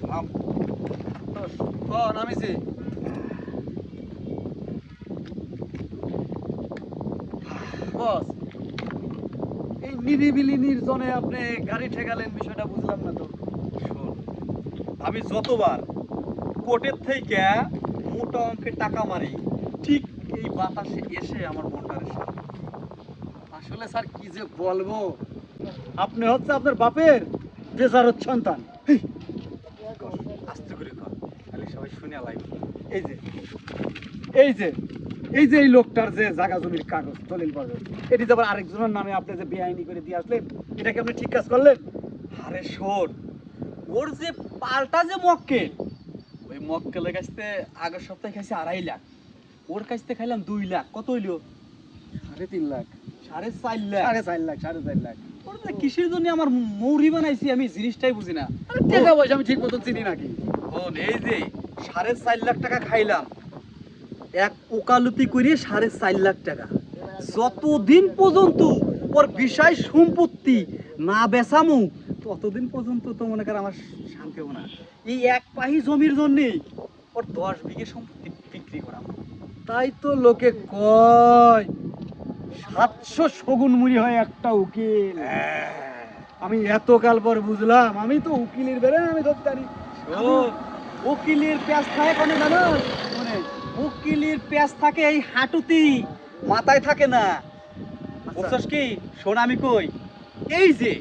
থাম। নামিছি। বস, এই নিরিবিলি নির্জনে আপনি গাড়ি ঠেকালেন, বিষয়টা বুঝলাম না তো। শোন, আমি যতবার কোর্টের থেকে মোটা অঙ্কের টাকা মারি, ঠিক এই বাতাসে এসে আমার মনটা শান্ত। আসলে স্যার কি যে বলবো, আপনি হচ্ছে আপনার বাপের বেজারত সন্তান। আস্তে করে কর, খালি সবাই শুনে লাগবে। এই যে এই যে এই যে এই লোকটার যে জায়গা জমির কাগজ দলিল কাগজ, এটি যে আবার আরেকজনের নামে আপনি যে বেআইনি করে দিয়ে আসলেন, এটা কি আপনি ঠিক কাজ করলেন? আরে শোন, ওর যে পাল্টা যে মক্কেল, ওই মক্কেলের কাছ থেকে আগের সপ্তাহে খাইছে 2.5 লাখ, ওর কাছ থেকে খাইলাম 2 লাখ। কত হইলো? 3.5 লাখ। 4.5 লাখ। 4.5 লাখ, 4.5 লাখ। ওর যে কিসের জন্য আমার মৌরি বানাইছি আমি জিনিসটাই বুঝি না। আরে টাকা পয়সা আমি ঠিক মতো চিনি নাকি? শোন, এই যে 4.5 লাখ টাকা খাইলাম, এক ওকালতি করে 4.5 লাখ টাকা। যতদিন পর্যন্ত ওর বিষয় সম্পত্তি না বেচামু, ততদিন পর্যন্ত তো মনে কর আমার শান্তি হবে না। এই এক পাহি জমির জন্যে ওর 10 বিঘে সম্পত্তি বিক্রি করা। তাই তো লোকে কয় 700 শগুন মুড়ি হয় একটা উকিল। আমি এতকাল পর বুঝলাম, আমি তো উকিলের বেড়ে আমি ধরতে পারি। শোন, উকিলের পেঁয়াজ থাকে কোনে জানো? মানে উকিলের পেঁয়াজ থাকে এই হাঁটুতি, মাথায় থাকে না। বুঝছস কি? শোন আমি কই, এই যে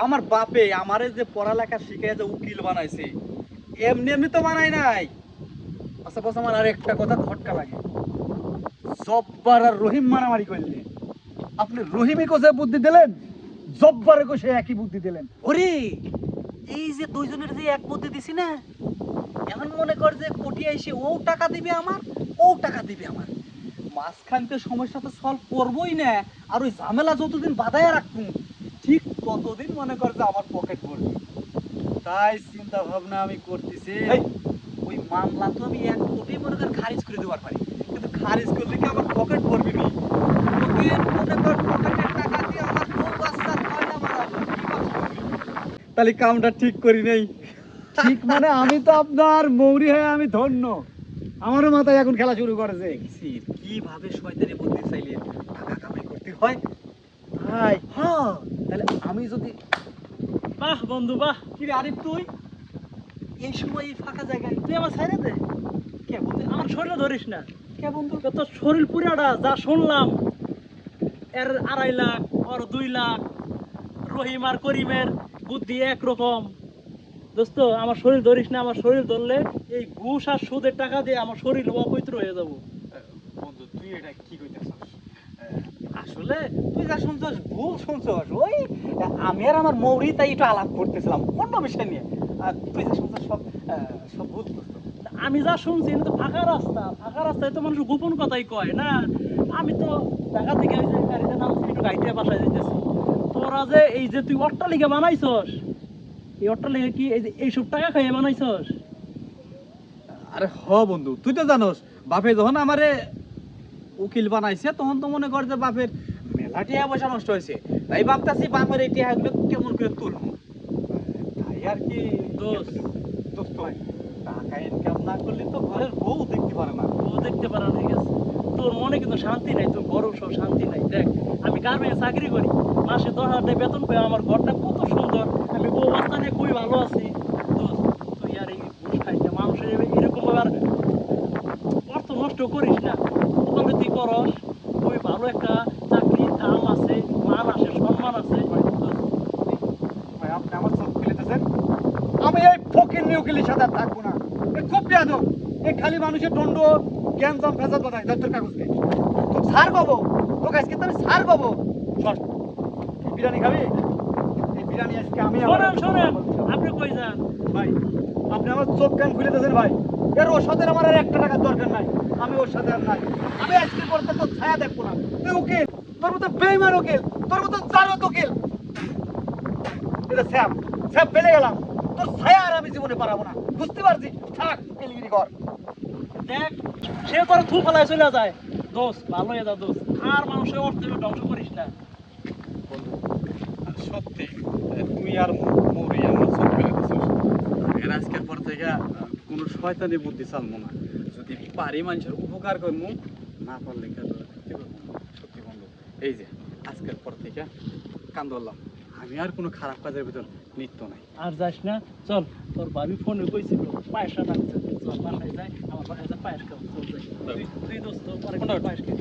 আমার বাপে আমারে যে পড়ালেখা শিখে যে উকিল বানাইছে, এমনি এমনি তো বানাই নাই। আচ্ছা বস, আমার আর একটা কথা খটকা লাগে। জব্বার আর রহিম মারামারি করলে আপনি রহিমে কোসে বুদ্ধি দিলেন, জব্বারে কোসে একই বুদ্ধি দিলেন। ওরে, এই যে দুইজনের যে এক বুদ্ধি দিছি না, এখন মনে কর যে কোটি এসে ও টাকা দিবে আমার, ও টাকা দিবে আমার, মাঝখানতে সমস্যা তো সলভ করবোই না। আর ওই ঝামেলা যতদিন বাধায় রাখবো, ঠিক ততদিন মনে কর যে আমার পকেট ভরবে। তাই চিন্তা ভাবনা আমি করতেছি। এই, ওই মামলা তো আমি 1 কোটি মনে কর খারিজ করে দেওয়ার পারি, কিন্তু খারিজ করলে কি আমার পকেট ভরবে নি? পকেট মনে কর, পকেটের টাকা দিয়ে আমার বউ বাচ্চার গয়না বানাবো, কি ভাবছো তুমি? তাহলে কামটা ঠিক করি নেই। ঠিক মানে আমি তো আপনার মৌরি হয়ে আমি ধন্য। আমারও মাথায় এখন খেলা শুরু করেছে। দেখছি কিভাবে শয়তানি বুদ্ধি চাইলে টাকা কামাই করতে হয়। ভাই, হ্যাঁ, তাহলে আমি যদি বাহ বন্ধু বাহ, কি রে আরিফ, তুই এই সময় এই ফাঁকা জায়গায় তুই আমার ছাইরে দে। কে বলতে? আমার শরীরে ধরিস না। কে বন্ধু? তোর শরীর পুরাটা যা শুনলাম, এর 2.5 লাখ, ওর 2 লাখ, রহিম আর করিমের বুদ্ধি একরকম। দোস্ত, আমার শরীর ধরিস না। আমার শরীর ধরলে এই ঘুষ আর সুদের টাকা দিয়ে আমার শরীর অপবিত্র হয়ে যাবো। বন্ধু তুই এটা কি কইতেছস? আসলে তুই যা শুনছস ভুল শুনছস। ওই আমি আর আমার মৌরি তাই একটু আলাপ করতেছিলাম অন্য বিষয় নিয়ে। আর তুই যা শুনছস সব সব ভুল করছিস। আমি যা শুনছি, এটা তো ফাঁকা রাস্তা। ফাঁকা রাস্তায় তো মানুষ গোপন কথাই কয় না। আমি তো ঢাকা থেকে ওই যে গাড়িতে নামছি, একটু গাড়িতে বাসায় যেতেছি। তোরা যে এই যে তুই অট্টালিকা বানাইছস, এই অট্টালিকা কি এই যে এইসব টাকা খাইয়ে বানাইছস? আরে হ বন্ধু, তুই তো জানোস বাপে যখন আমারে উকিল বানাইছে তখন তো মনে কর যে বাপের মেলা টিয়া পয়সা নষ্ট হয়েছে। তাই ভাবতাছি বাপের এই টিয়াগুলো কেমন করে তুলবো। তাই আর কি। দোস্ত, দোস্ত ভাই, টাকা ইনকাম না করলে তো ঘরের বউ দেখতে পারে না। ও দেখতে পারা ঠিক আছে, তোর মনে কিন্তু শান্তি নাই, তোর গরম সব শান্তি নাই। দেখ, আমি গার্মেন্টে চাকরি করি, মাসে 10,000 টাকা বেতন পাই, আমার ঘরটা কত সুন্দর, আমি বউ বাচ্চা নিয়ে খুবই ভালো আছি। দোস্ত, তুই আর এই ঘুষ খাইছ, মানুষের এরকম আর অর্থ নষ্ট করিস না। তাহলে তুই করস, খুবই ভালো একটা চাকরি, দাম আছে, মান আছে, সম্মান আছে। দোস্ত, ভাই, আপনি আমার চোখ খুলে দিয়েছেন। আমি এই ফকির উকিলের সাথে আর থাকবো না। এ খুব বেয়াদব। এ খালি মানুষের দণ্ড জ্ঞানজাম ফেসাদ বানায়। দত্তর কাগজ নেই, তো ছাড় পাবো। তোকে আজকে তো আমি ছাড় পাবো। চল, এই বিরিয়ানি খাবি? এই বিরিয়ানি আজকে আমি শোনেন শোনেন, আপনি কই যান? ভাই, আপনি আমার চোখ কান খুলে দিয়েছেন ভাই। এর ওর সাথে আমার আর 1 টাকার দরকার নাই। আমি ওর সাথে আর নাই। আমি আজকে পড়তে তোর ছায়া দেখবো না। তুই উকিল, তোর মতো বেইমান উকিল, তোর মতো জারত উকিল। এটা স্যাপ স্যাপ ফেলে গেলাম। তোর ছায়া আর আমি জীবনে পারাবো না, বুঝতে পারছি? থাক, এলিগিরি কর। দেখ, সে তোর থু ফেলায় চলে যায়। দোস্ত, ভালো হয়ে যা দোস্ত, আর মানুষের অর্থ ধ্বংস করিস না। বন্ধু, সত্যি তুই আর মৌরি আমার চোখ ফেলে দিছিস। এর আজকের পর থেকে কোনো শয়তানি বুদ্ধি চালবো না। যদি পারি মানুষের উপকার করবো, না পারলে সত্যি বন্ধু, এই যে আজকের পর থেকে কান্দলাম, আমি আর কোনো খারাপ কাজের ভিতর লিপ্ত নাই। আর যাস না, চল তোর ভাবি ফোনে কইছিল পায়েস রাখছে, চল বাসায় যাই, আমার বাসায় পায়েস খাবো, চল যাই। তুই দোস্ত পরে পায়েস খাই।